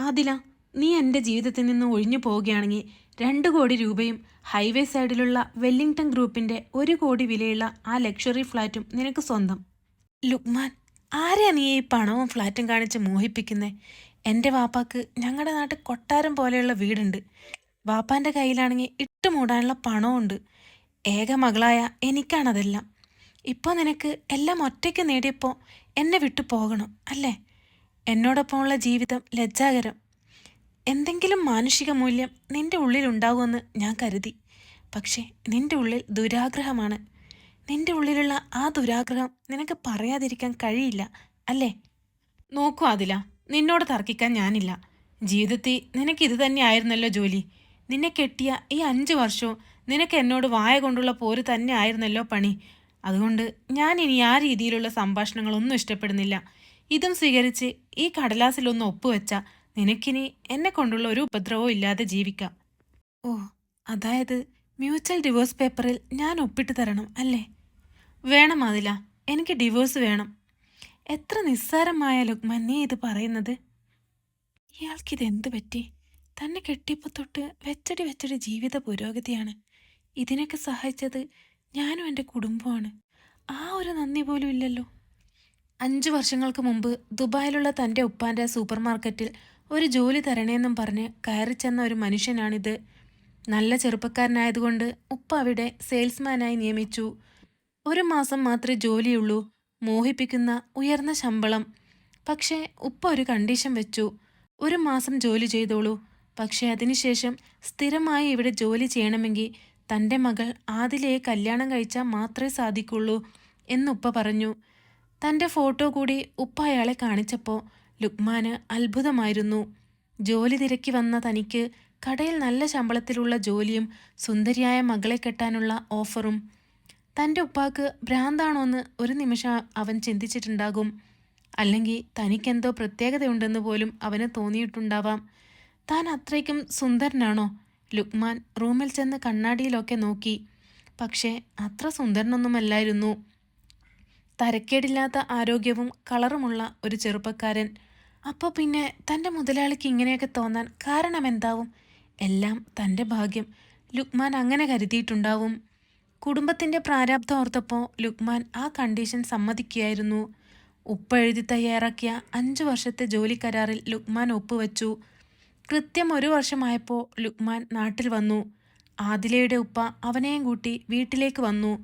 ആദില, നീ എൻ്റെ ജീവിതത്തിൽ നിന്ന് ഒഴിഞ്ഞു പോവുകയാണെങ്കിൽ 2 കോടി രൂപയും ഹൈവേ സൈഡിലുള്ള വെല്ലിംഗ്ടൺ ഗ്രൂപ്പിൻ്റെ 1 കോടി വിലയുള്ള ആ ലക്ഷറി ഫ്ലാറ്റും നിനക്ക് സ്വന്തം. ലുക്മാൻ, ആരെയാ നീ ഈ പണവും ഫ്ലാറ്റും കാണിച്ച് മോഹിപ്പിക്കുന്നേ? എൻ്റെ വാപ്പാക്ക് ഞങ്ങളുടെ നാട്ടിൽ കൊട്ടാരം പോലെയുള്ള വീടുണ്ട്. വാപ്പാൻ്റെ കയ്യിലാണെങ്കിൽ ഇട്ടുമൂടാനുള്ള പണമുണ്ട്. ഏക മകളായ എനിക്കാണതെല്ലാം. ഇപ്പോൾ നിനക്ക് എല്ലാം ഒറ്റയ്ക്ക് നേടിയപ്പോൾ എന്നെ വിട്ടു പോകണം അല്ലേ? എന്നോടൊപ്പമുള്ള ജീവിതം ലജ്ജാകരം. എന്തെങ്കിലും മാനുഷിക മൂല്യം നിന്റെ ഉള്ളിലുണ്ടാകുമെന്ന് ഞാൻ കരുതി. പക്ഷേ നിന്റെ ഉള്ളിൽ ദുരാഗ്രഹമാണ്. നിന്റെ ഉള്ളിലുള്ള ആ ദുരാഗ്രഹം നിനക്ക് പറയാതിരിക്കാൻ കഴിയില്ല അല്ലേ? നോക്കൂ ആദില, നിന്നോട് തർക്കിക്കാൻ ഞാനില്ല. ജീവിതത്തിൽ നിനക്ക് ഇത് തന്നെയായിരുന്നല്ലോ ജോലി. നിന്നെ കെട്ടിയ ഈ 5 വർഷവും നിനക്ക് എന്നോട് വായ കൊണ്ടുള്ള പോര് തന്നെ ആയിരുന്നല്ലോ പണി. അതുകൊണ്ട് ഞാൻ ഇനി ആ രീതിയിലുള്ള സംഭാഷണങ്ങളൊന്നും ഇഷ്ടപ്പെടുന്നില്ല. ഇതും സ്വീകരിച്ച് ഈ കടലാസിലൊന്ന് ഒപ്പുവെച്ച നിനക്കിനി എന്നെ കൊണ്ടുള്ള ഒരു ഉപദ്രവവും ഇല്ലാതെ ജീവിക്കാം. ഓ, അതായത് മ്യൂച്വൽ ഡിവോഴ്സ് പേപ്പറിൽ ഞാൻ ഒപ്പിട്ട് തരണം അല്ലേ? വേണം ആദില, എനിക്ക് ഡിവോഴ്സ് വേണം. എത്ര നിസ്സാരമായ ലുക്മാൻ നീ ഇത് പറയുന്നത്. ഇയാൾക്കിതെന്ത് പറ്റി? തന്നെ കെട്ടിയപ്പോൾ തൊട്ട് വെച്ചടി ജീവിത പുരോഗതിയാണ്. ഇതിനൊക്കെ സഹായിച്ചത് ഞാനും എൻ്റെ കുടുംബമാണ്. ആ ഒരു നന്ദി പോലും ഇല്ലല്ലോ. 5 വർഷങ്ങൾക്ക് മുമ്പ് ദുബായിലുള്ള തൻ്റെ ഉപ്പാൻ്റെ സൂപ്പർ മാർക്കറ്റിൽ ഒരു ജോലി തരണേന്നും പറഞ്ഞ് കയറി ചെന്ന ഒരു മനുഷ്യനാണിത്. നല്ല ചെറുപ്പക്കാരനായതുകൊണ്ട് ഉപ്പ അവിടെ സെയിൽസ്മാനായി നിയമിച്ചു. 1 മാസം മാത്രമേ ജോലിയുള്ളൂ, മോഹിപ്പിക്കുന്ന ഉയർന്ന ശമ്പളം. പക്ഷേ ഉപ്പ ഒരു കണ്ടീഷൻ വെച്ചു. 1 മാസം ജോലി ചെയ്തോളൂ, പക്ഷേ അതിനുശേഷം സ്ഥിരമായി ഇവിടെ ജോലി ചെയ്യണമെങ്കിൽ തൻ്റെ മകൾ ആദിലയെ കല്യാണം കഴിച്ചാൽ മാത്രമേ സാധിക്കുള്ളൂ എന്നുപ്പ പറഞ്ഞു. തൻ്റെ ഫോട്ടോ കൂടി ഉപ്പ അയാളെ കാണിച്ചപ്പോൾ ലുക്മാന് അത്ഭുതമായിരുന്നു. ജോലി തിരക്കി വന്ന തനിക്ക് കടയിൽ നല്ല ശമ്പളത്തിലുള്ള ജോലിയും സുന്ദരിയായ മകളെ കെട്ടാനുള്ള ഓഫറും. തൻ്റെ ഉപ്പാക്ക് ഭ്രാന്താണോന്ന് ഒരു നിമിഷം അവൻ ചിന്തിച്ചിട്ടുണ്ടാകും. അല്ലെങ്കിൽ തനിക്കെന്തോ പ്രത്യേകതയുണ്ടെന്ന് പോലും അവന് തോന്നിയിട്ടുണ്ടാവാം. താൻ അത്രയ്ക്കും സുന്ദരനാണോ? ലുക്മാൻ റൂമിൽ ചെന്ന് കണ്ണാടിയിലൊക്കെ നോക്കി. പക്ഷേ അത്ര സുന്ദരനൊന്നുമല്ലായിരുന്നു. തരക്കേടില്ലാത്ത ആരോഗ്യവും കളറുമുള്ള ഒരു ചെറുപ്പക്കാരൻ. അപ്പോൾ പിന്നെ തൻ്റെ മുതലാളിക്ക് ഇങ്ങനെയൊക്കെ തോന്നാൻ കാരണമെന്താവും? എല്ലാം തൻ്റെ ഭാഗ്യം. ലുക്മാൻ അങ്ങനെ കരുതിയിട്ടുണ്ടാവും. കുടുംബത്തിൻ്റെ പ്രാരാബ്ധം ഓർത്തപ്പോൾ ലുക്മാൻ ആ കണ്ടീഷൻ സമ്മതിക്കുകയായിരുന്നു. ഉപ്പ എഴുതി തയ്യാറാക്കിയ 5 വർഷത്തെ ജോലി കരാറിൽ ലുക്മാൻ ഒപ്പുവെച്ചു. കൃത്യം 1 വർഷമായപ്പോൾ ലുക്മാൻ നാട്ടിൽ വന്നു. ആദിലയുടെ ഉപ്പ അവനെയും കൂട്ടി വീട്ടിലേക്ക് വന്നു.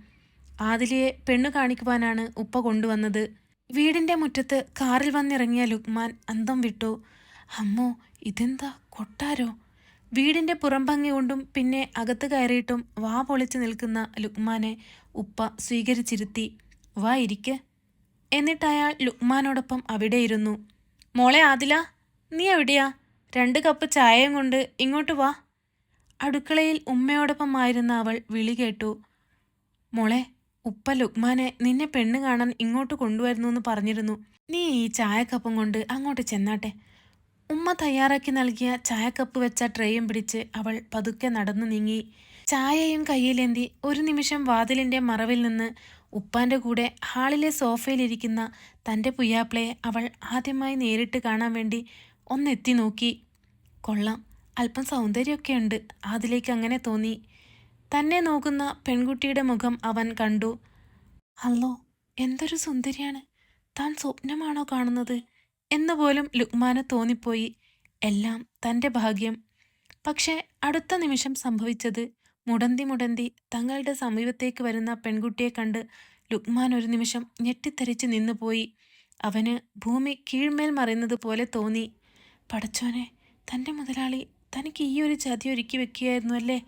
ആദിലയെ പെണ്ണു കാണിക്കുവാനാണ് ഉപ്പ കൊണ്ടുവന്നത്. വീടിൻ്റെ മുറ്റത്ത് കാറിൽ വന്നിറങ്ങിയ ലുക്മാൻ അന്തം വിട്ടു. അമ്മോ, ഇതെന്താ കൊട്ടാരോ? വീടിൻ്റെ പുറംഭംഗി കൊണ്ടും പിന്നെ അകത്ത് കയറിയിട്ടും വാ പൊളിച്ച് നിൽക്കുന്ന ലുക്മാനെ ഉപ്പ സ്വീകരിച്ചിരുത്തി. വാ ഇരിക്ക്. എന്നിട്ട് അയാൾ ലുക്മാനോടൊപ്പം അവിടെ ഇരുന്നു. മോളെ ആദില, നീ എവിടെയാ? 2 കപ്പ് ചായയും കൊണ്ട് ഇങ്ങോട്ട് വാ. അടുക്കളയിൽ ഉമ്മയോടൊപ്പമായിരുന്ന അവൾ വിളി കേട്ടു. മോളെ, ഉപ്പ ലുക്മാനെ നിന്നെ പെണ്ണ് കാണാൻ ഇങ്ങോട്ട് കൊണ്ടുവരുന്നു എന്ന് പറഞ്ഞിരുന്നു. നീ ഈ ചായക്കപ്പും കൊണ്ട് അങ്ങോട്ട് ചെന്നാട്ടെ. ഉമ്മ തയ്യാറാക്കി നൽകിയ ചായക്കപ്പ് വെച്ച ട്രേയും പിടിച്ച് അവൾ പതുക്കെ നടന്നു നീങ്ങി. ചായയും കയ്യിലേന്തി ഒരു നിമിഷം വാതിലിൻ്റെ മറവിൽ നിന്ന് ഉപ്പാൻ്റെ കൂടെ ഹാളിലെ സോഫയിലിരിക്കുന്ന തൻ്റെ പുയ്യാപ്ലയെ അവൾ ആദ്യമായി നേരിട്ട് കാണാൻ വേണ്ടി ഒന്നെത്തി നോക്കി. കൊള്ളാം, അല്പം സൗന്ദര്യമൊക്കെ ഉണ്ട്. അതിലേക്ക് അങ്ങനെ തോന്നി. തന്നെ നോക്കുന്ന പെൺകുട്ടിയുടെ മുഖം അവൻ കണ്ടു. അല്ലോ, എന്തൊരു സുന്ദരിയാണ്! താൻ സ്വപ്നമാണോ കാണുന്നത് എന്ന് പോലും ലുക്മാന് തോന്നിപ്പോയി. എല്ലാം തൻ്റെ ഭാഗ്യം. പക്ഷേ അടുത്ത നിമിഷം സംഭവിച്ചത്, മുടന്തി തങ്ങളുടെ സമീപത്തേക്ക് വരുന്ന പെൺകുട്ടിയെ കണ്ട് ലുക്മാൻ ഒരു നിമിഷം ഞെട്ടിത്തെറിച്ച് നിന്നുപോയി. അവന് ഭൂമി കീഴ്മേൽ മറിയുന്നത് പോലെ തോന്നി. പടച്ചോനെ, തൻ്റെ മുതലാളി തനിക്ക് ഈ ഒരു ചതി ഒരുക്കി വെക്കുകയായിരുന്നു അല്ലേ?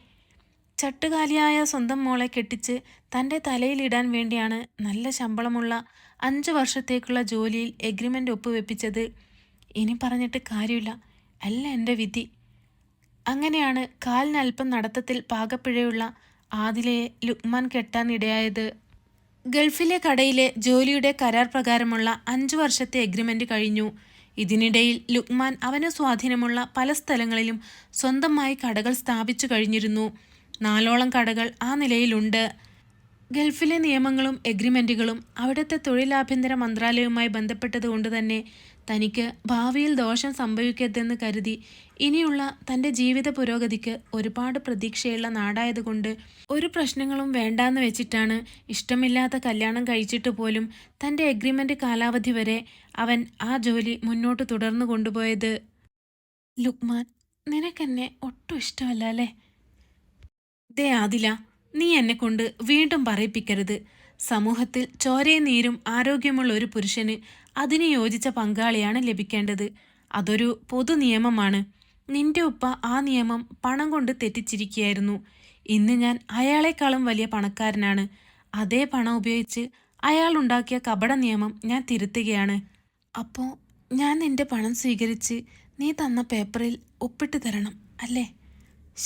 ചട്ടുകാലിയായ സ്വന്തം മോളെ കെട്ടിച്ച് തൻ്റെ തലയിലിടാൻ വേണ്ടിയാണ് നല്ല ശമ്പളമുള്ള 5 വർഷത്തേക്കുള്ള ജോലിയിൽ എഗ്രിമെൻ്റ് ഒപ്പുവെപ്പിച്ചത്. ഇനി പറഞ്ഞിട്ട് കാര്യമില്ല, അല്ല എൻ്റെ വിധി. അങ്ങനെയാണ് കാലിനൽപ്പം നടത്തത്തിൽ പാകപ്പിഴയുള്ള ആദിലയെ ലുക്മാൻ കെട്ടാൻ ഇടയായത്. ഗൾഫിലെ കടയിലെ ജോലിയുടെ കരാർ പ്രകാരമുള്ള 5 വർഷത്തെ എഗ്രിമെൻ്റ് കഴിഞ്ഞു. ഇതിനിടയിൽ ലുക്മാൻ അവന് സ്വാധീനമുള്ള പല സ്ഥലങ്ങളിലും സ്വന്തമായി കടകൾ സ്ഥാപിച്ചു കഴിഞ്ഞിരുന്നു. 4ഓളം കടകൾ ആ നിലയിലുണ്ട്. ഗൾഫിലെ നിയമങ്ങളും എഗ്രിമെൻറ്റുകളും അവിടുത്തെ തൊഴിലാഭ്യന്തര മന്ത്രാലയവുമായി ബന്ധപ്പെട്ടതുകൊണ്ട് തന്നെ തനിക്ക് ഭാവിയിൽ ദോഷം സംഭവിക്കരുതെന്ന് കരുതി ഇനിയുള്ള തൻ്റെ ജീവിത പുരോഗതിക്ക് ഒരുപാട് പ്രതീക്ഷയുള്ള നാടായതുകൊണ്ട് ഒരു പ്രശ്നങ്ങളും വേണ്ടാന്ന് വെച്ചിട്ടാണ് ഇഷ്ടമില്ലാത്ത കല്യാണം കഴിച്ചിട്ട് പോലും തൻ്റെ എഗ്രിമെൻ്റ് കാലാവധി വരെ അവൻ ആ ജോലി മുന്നോട്ട് തുടർന്നു കൊണ്ടുപോയത്. ലുക്മാൻ, നിനക്കെന്നെ ഒട്ടും ഇഷ്ടമല്ല അല്ലേ? ദേ ആദില, നീ എന്നെ കൊണ്ട് വീണ്ടും പറയിപ്പിക്കരുത്. സമൂഹത്തിൽ ചോരയും നീരും ആരോഗ്യമുള്ള ഒരു പുരുഷന് അതിന് യോജിച്ച പങ്കാളിയാണ് ലഭിക്കേണ്ടത്. അതൊരു പൊതു നിയമമാണ്. നിന്റെ ഉപ്പ ആ നിയമം പണം കൊണ്ട് തെറ്റിച്ചിരിക്കുകയായിരുന്നു. ഇന്ന് ഞാൻ അയാളെക്കാളും വലിയ പണക്കാരനാണ്. അതേ പണം ഉപയോഗിച്ച് അയാൾ ഉണ്ടാക്കിയ കപട നിയമം ഞാൻ തിരുത്തുകയാണ്. അപ്പോൾ ഞാൻ നിന്റെ പണം സ്വീകരിച്ച് നീ തന്ന പേപ്പറിൽ ഒപ്പിട്ട് തരണം അല്ലേ?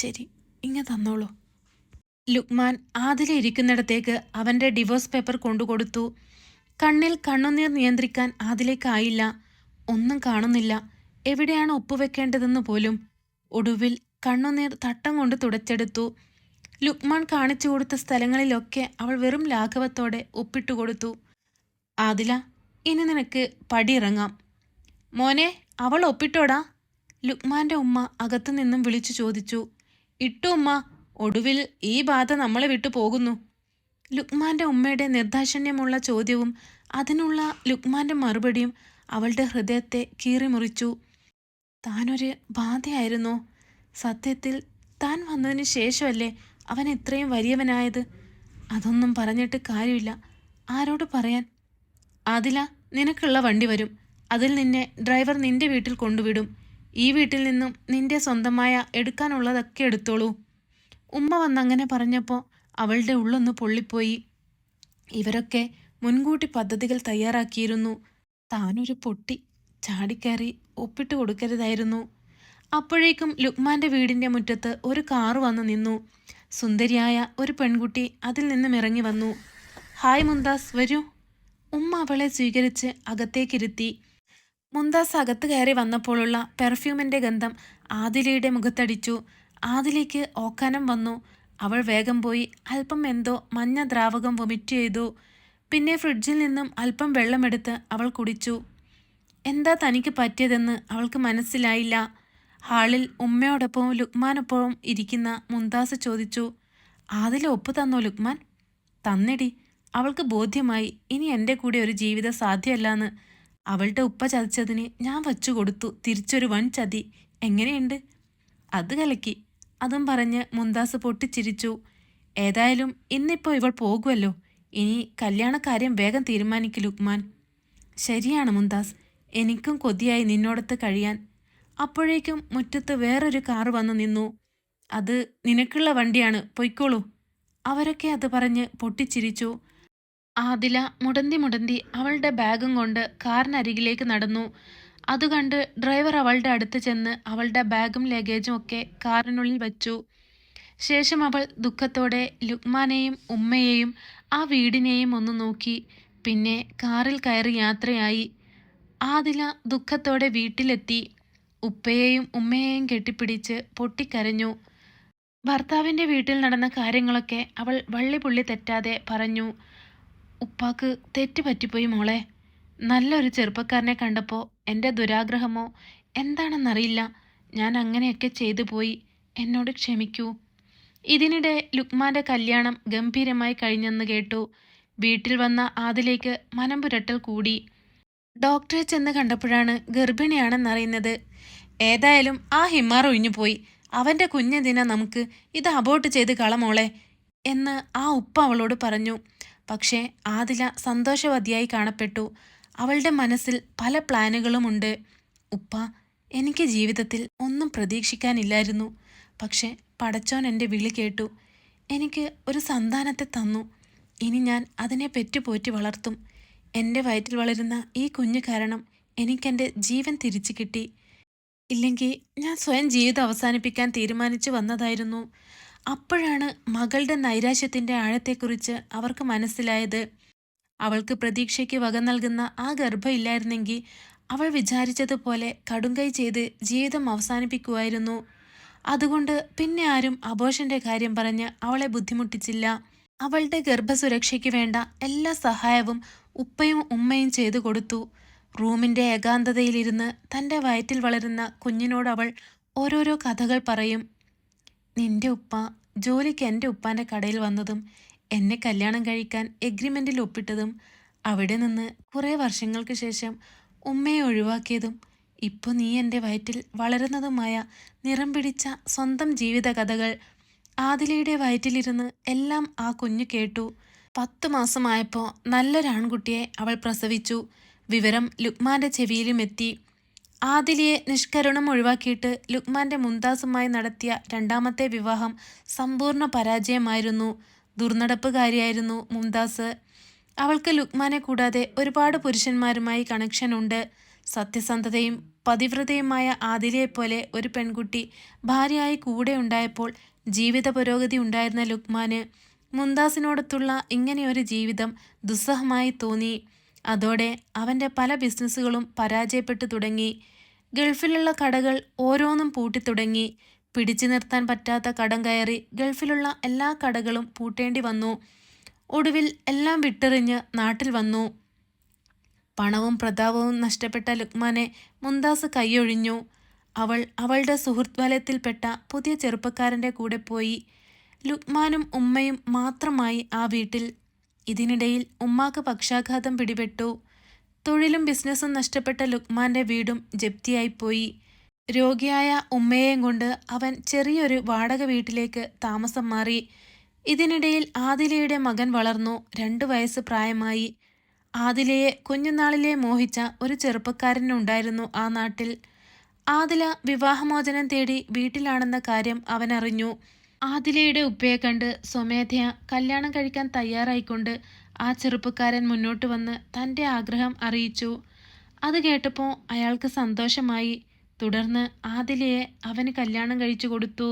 ശരി, ഇങ്ങ് തന്നോളൂ. ലുക്മാൻ ആദില ഇരിക്കുന്നിടത്തേക്ക് അവൻ്റെ ഡിവോഴ്സ് പേപ്പർ കൊണ്ടുകൊടുത്തു. കണ്ണിൽ കണ്ണുനീർ നിയന്ത്രിക്കാൻ ആദിലേക്കായില്ല. ഒന്നും കാണുന്നില്ല, എവിടെയാണ് ഒപ്പുവെക്കേണ്ടതെന്ന് പോലും. ഒടുവിൽ കണ്ണുനീർ തട്ടം കൊണ്ട് തുടച്ചെടുത്തു. ലുക്മാൻ കാണിച്ചു കൊടുത്ത സ്ഥലങ്ങളിലൊക്കെ അവൾ വെറും ലാഘവത്തോടെ ഒപ്പിട്ടുകൊടുത്തു. ആദില, ഇനി നിനക്ക് പടിയിറങ്ങാം. മോനെ, അവൾ ഒപ്പിട്ടോടാ? ലുക്മാൻ്റെ ഉമ്മ അകത്തുനിന്നും വിളിച്ചു ചോദിച്ചു. ഇട്ടു ഉമ്മ, ഒടുവിൽ ഈ ബാധ നമ്മളെ വിട്ടു പോകുന്നു. ലുക്മാൻ്റെ ഉമ്മയുടെ നിർദാക്ഷിണ്യമുള്ള ചോദ്യവും അതിനുള്ള ലുക്മാൻ്റെ മറുപടിയും അവളുടെ ഹൃദയത്തെ കീറിമുറിച്ചു. താനൊരു ബാധയായിരുന്നോ? സത്യത്തിൽ താൻ വന്നതിന് ശേഷമല്ലേ അവൻ ഇത്രയും വലിയവനായത്? അതൊന്നും പറഞ്ഞിട്ട് കാര്യമില്ല. ആരോട് പറയാൻ? ആദില, നിനക്കുള്ള വണ്ടി വരും. അതിൽ നിന്നെ ഡ്രൈവർ നിന്റെ വീട്ടിൽ കൊണ്ടുവിടും. ഈ വീട്ടിൽ നിന്നും നിന്റെ സ്വന്തമായ എടുക്കാനുള്ളതൊക്കെ എടുത്തോളൂ. ഉമ്മ വന്നങ്ങനെ പറഞ്ഞപ്പോൾ അവളുടെ ഉള്ളൊന്ന് പൊള്ളിപ്പോയി. ഇവരൊക്കെ മുൻകൂട്ടി പദ്ധതികൾ തയ്യാറാക്കിയിരുന്നു. താനൊരു പൊട്ടി ചാടിക്കയറി ഒപ്പിട്ട് കൊടുക്കരുതായിരുന്നു. അപ്പോഴേക്കും ലുക്മാൻ്റെ വീടിൻ്റെ മുറ്റത്ത് ഒരു കാറ് വന്നു നിന്നു. സുന്ദരിയായ ഒരു പെൺകുട്ടി അതിൽ നിന്നും ഇറങ്ങി വന്നു. ഹായ് മുന്താസ്, വരൂ. ഉമ്മ അവളെ സ്വീകരിച്ച് അകത്തേക്കിരുത്തി. മുന്താസ് അകത്ത് കയറി വന്നപ്പോഴുള്ള പെർഫ്യൂമിൻ്റെ ഗന്ധം ആദിലയുടെ മുഖത്തടിച്ചു. ആദിലേക്ക് ഓക്കാനം വന്നു. അവൾ വേഗം പോയി അല്പം എന്തോ മഞ്ഞ ദ്രാവകം വൊമിറ്റ് ചെയ്തു. പിന്നെ ഫ്രിഡ്ജിൽ നിന്നും അല്പം വെള്ളമെടുത്ത് അവൾ കുടിച്ചു. എന്താ തനിക്ക് പറ്റിയതെന്ന് അവൾക്ക് മനസ്സിലായില്ല. ഹാളിൽ ഉമ്മയോടൊപ്പവും ലുക്മാനൊപ്പവും ഇരിക്കുന്ന മുന്താസ് ചോദിച്ചു. ആദില ഒപ്പ് തന്നോ ലുക്മാൻ? തന്നെടി. അവൾക്ക് ബോധ്യമായി ഇനി എൻ്റെ കൂടെ ഒരു ജീവിതം സാധ്യമല്ലാന്ന്. അവളുടെ ഉപ്പ ചതിച്ചതിന് ഞാൻ വച്ചു കൊടുത്തു തിരിച്ചൊരു വൻ ചതി. എങ്ങനെയുണ്ട്? അത് കലക്കി. അതും പറഞ്ഞ് മുന്താസ് പൊട്ടിച്ചിരിച്ചു. ഏതായാലും ഇന്നിപ്പോൾ ഇവൾ പോകുമല്ലോ. ഇനി കല്യാണക്കാര്യം വേഗം തീരുമാനിക്കു ലുക്മാൻ. ശരിയാണ് മുന്താസ്, എനിക്കും കൊതിയായി നിന്നോടത്ത് കഴിയാൻ. അപ്പോഴേക്കും മുറ്റത്ത് വേറൊരു കാറ് വന്നു നിന്നു. അത് നിനക്കുള്ള വണ്ടിയാണ്, പൊയ്ക്കോളൂ. അവരൊക്കെ അത് പറഞ്ഞ് പൊട്ടിച്ചിരിച്ചു. ആദില മുടന്തി മുടന്തി അവളുടെ ബാഗും കൊണ്ട് കാറിനരികിലേക്ക് നടന്നു. അതുകണ്ട് ഡ്രൈവർ അവളുടെ അടുത്ത് ചെന്ന് അവളുടെ ബാഗും ലഗേജും ഒക്കെ കാറിനുള്ളിൽ വച്ചു. ശേഷം അവൾ ദുഃഖത്തോടെ ലുക്മാനെയും ഉമ്മയെയും ആ വീടിനെയും ഒന്ന് നോക്കി. പിന്നെ കാറിൽ കയറി യാത്രയായി. ആദില ദുഃഖത്തോടെ വീട്ടിലെത്തി. ഉപ്പയെയും ഉമ്മയെയും കെട്ടിപ്പിടിച്ച് പൊട്ടിക്കരഞ്ഞു. ഭർത്താവിൻ്റെ വീട്ടിൽ നടന്ന കാര്യങ്ങളൊക്കെ അവൾ വള്ളിപുള്ളി തെറ്റാതെ പറഞ്ഞു. ഉപ്പാക്ക് തെറ്റ് പറ്റിപ്പോയി മോളെ. നല്ലൊരു ചെറുപ്പക്കാരനെ കണ്ടപ്പോൾ എൻ്റെ ദുരാഗ്രഹമോ എന്താണെന്നറിയില്ല, ഞാൻ അങ്ങനെയൊക്കെ ചെയ്തു പോയി. എന്നോട് ക്ഷമിക്കൂ. ഇതിനിടെ ലുക്മാൻ്റെ കല്യാണം ഗംഭീരമായി കഴിഞ്ഞെന്ന് കേട്ടു. വീട്ടിൽ വന്ന ആദിലേക്ക് മനംപുരട്ടൽ കൂടി. ഡോക്ടറെ ചെന്ന് കണ്ടപ്പോഴാണ് ഗർഭിണിയാണെന്നറിയുന്നത്. ഏതായാലും ആ ഹിമാർ ഒഴിഞ്ഞുപോയി. അവൻ്റെ കുഞ്ഞെന്തിനാ നമുക്ക്? ഇത് അബോർട്ട് ചെയ്ത് കളമോളെ എന്ന് ആ ഉപ്പ അവളോട് പറഞ്ഞു. പക്ഷേ ആദില സന്തോഷവതിയായി കാണപ്പെട്ടു. അവളുടെ മനസ്സിൽ പല പ്ലാനുകളുമുണ്ട്. ഉപ്പ, എനിക്ക് ജീവിതത്തിൽ ഒന്നും പ്രതീക്ഷിക്കാനില്ലായിരുന്നു. പക്ഷേ പടച്ചോൻ എൻ്റെ വിളി കേട്ടു. എനിക്ക് ഒരു സന്താനത്തെ തന്നു. ഇനി ഞാൻ അതിനെ പെറ്റുപോറ്റി വളർത്തും. എൻ്റെ വയറ്റിൽ വളരുന്ന ഈ കുഞ്ഞു കാരണം എനിക്കെൻ്റെ ജീവൻ തിരിച്ചു കിട്ടി. ഇല്ലെങ്കിൽ ഞാൻ സ്വയം ജീവിതം അവസാനിപ്പിക്കാൻ തീരുമാനിച്ചു വന്നതായിരുന്നു. അപ്പോഴാണ് മകളുടെ നൈരാശ്യത്തിൻ്റെ ആഴത്തെക്കുറിച്ച് അവർക്ക് മനസ്സിലായത്. അവൾക്ക് പ്രതീക്ഷയ്ക്ക് വക നൽകുന്ന ആ ഗർഭം ഇല്ലായിരുന്നെങ്കിൽ അവൾ വിചാരിച്ചതുപോലെ കടുങ്കൈ ചെയ്ത് ജീവിതം അവസാനിപ്പിക്കുമായിരുന്നു. അതുകൊണ്ട് പിന്നെ ആരും അബോർഷൻ്റെ കാര്യം പറഞ്ഞ് അവളെ ബുദ്ധിമുട്ടിച്ചില്ല. അവളുടെ ഗർഭസുരക്ഷയ്ക്ക് വേണ്ട എല്ലാ സഹായവും ഉപ്പയും ഉമ്മയും ചെയ്തു കൊടുത്തു. റൂമിൻ്റെ ഏകാന്തതയിലിരുന്ന് തൻ്റെ വയറ്റിൽ വളരുന്ന കുഞ്ഞിനോട് അവൾ ഓരോരോ കഥകൾ പറയും. നിന്റെ ഉപ്പ ജോലിക്ക് എൻ്റെ ഉപ്പാൻ്റെ കടയിൽ വന്നതും എന്നെ കല്യാണം കഴിക്കാൻ എഗ്രിമെൻറ്റിൽ ഒപ്പിട്ടതും അവിടെ നിന്ന് കുറേ വർഷങ്ങൾക്ക് ശേഷം ഉമ്മയെ ഒഴിവാക്കിയതും ഇപ്പോൾ നീ എൻ്റെ വയറ്റിൽ വളരുന്നതുമായ നിറം പിടിച്ച സ്വന്തം ജീവിത കഥകൾ ആദിലയുടെ വയറ്റിലിരുന്ന് എല്ലാം ആ കുഞ്ഞു കേട്ടു. 10 മാസമായപ്പോൾ നല്ലൊരാൺകുട്ടിയെ അവൾ പ്രസവിച്ചു. വിവരം ലുക്മാൻ്റെ ചെവിയിലും എത്തി. ആദിലയെ നിഷ്കരുണം ഒഴിവാക്കിയിട്ട് ലുക്മാൻ്റെ മുംതാസുമായി നടത്തിയ രണ്ടാമത്തെ വിവാഹം സമ്പൂർണ്ണ പരാജയമായിരുന്നു. ദുർനടപ്പുകാരിയായിരുന്നു മുംതാസ്. അവൾക്ക് ലുക്മാനെ കൂടാതെ ഒരുപാട് പുരുഷന്മാരുമായി കണക്ഷനുണ്ട്. സത്യസന്ധതയും പതിവ്രതയുമായ ആദിലയെപ്പോലെ ഒരു പെൺകുട്ടി ഭാര്യയായി കൂടെ ഉണ്ടായപ്പോൾ ജീവിത പുരോഗതി ഉണ്ടായിരുന്ന ലുക്മാന് മുംതാസിനോടൊത്തുള്ള ഇങ്ങനെയൊരു ജീവിതം ദുസ്സഹമായി തോന്നി. അതോടെ അവൻ്റെ പല ബിസിനസ്സുകളും പരാജയപ്പെട്ടു തുടങ്ങി. ഗൾഫിലുള്ള കടകൾ ഓരോന്നും പൂട്ടിത്തുടങ്ങി. പിടിച്ചു നിർത്താൻ പറ്റാത്ത കടം കയറി ഗൾഫിലുള്ള എല്ലാ കടകളും പൂട്ടേണ്ടി വന്നു. ഒടുവിൽ എല്ലാം വിട്ടെറിഞ്ഞ് നാട്ടിൽ വന്നു. പണവും പ്രതാപവും നഷ്ടപ്പെട്ട ലുക്മാനെ മുംതാസ് കൈയൊഴിഞ്ഞു. അവൾ അവളുടെ സുഹൃത്ത് വലയത്തിൽപ്പെട്ട പുതിയ ചെറുപ്പക്കാരൻ്റെ കൂടെ പോയി. ലുക്മാനും ഉമ്മയും മാത്രമായി ആ വീട്ടിൽ. ഇതിനിടയിൽ ഉമ്മാക്ക് പക്ഷാഘാതം പിടിപെട്ടു. തൊഴിലും ബിസിനസ്സും നഷ്ടപ്പെട്ട ലുക്മാൻ്റെ വീടും ജപ്തിയായിപ്പോയി. രോഗിയായ ഉമ്മയെയും കൊണ്ട് അവൻ ചെറിയൊരു വാടക വീട്ടിലേക്ക് താമസം മാറി. ഇതിനിടയിൽ ആദിലയുടെ മകൻ വളർന്നു. 2 വയസ്സ് പ്രായമായി. ആദിലയെ കുഞ്ഞുനാളിലെ മോഹിച്ച ഒരു ചെറുപ്പക്കാരനുണ്ടായിരുന്നു ആ നാട്ടിൽ. ആദില വിവാഹമോചനം തേടി വീട്ടിലാണെന്ന കാര്യം അവനറിഞ്ഞു. ആദിലയുടെ ഉപ്പയെ കണ്ട് സ്വമേധയാ കല്യാണം കഴിക്കാൻ തയ്യാറായിക്കൊണ്ട് ആ ചെറുപ്പക്കാരൻ മുന്നോട്ട് വന്ന് തൻ്റെ ആഗ്രഹം അറിയിച്ചു. അത് കേട്ടപ്പോൾ അയാൾക്ക് സന്തോഷമായി. തുടർന്ന് ആദിലയെ അവന് കല്യാണം കഴിച്ചു കൊടുത്തു.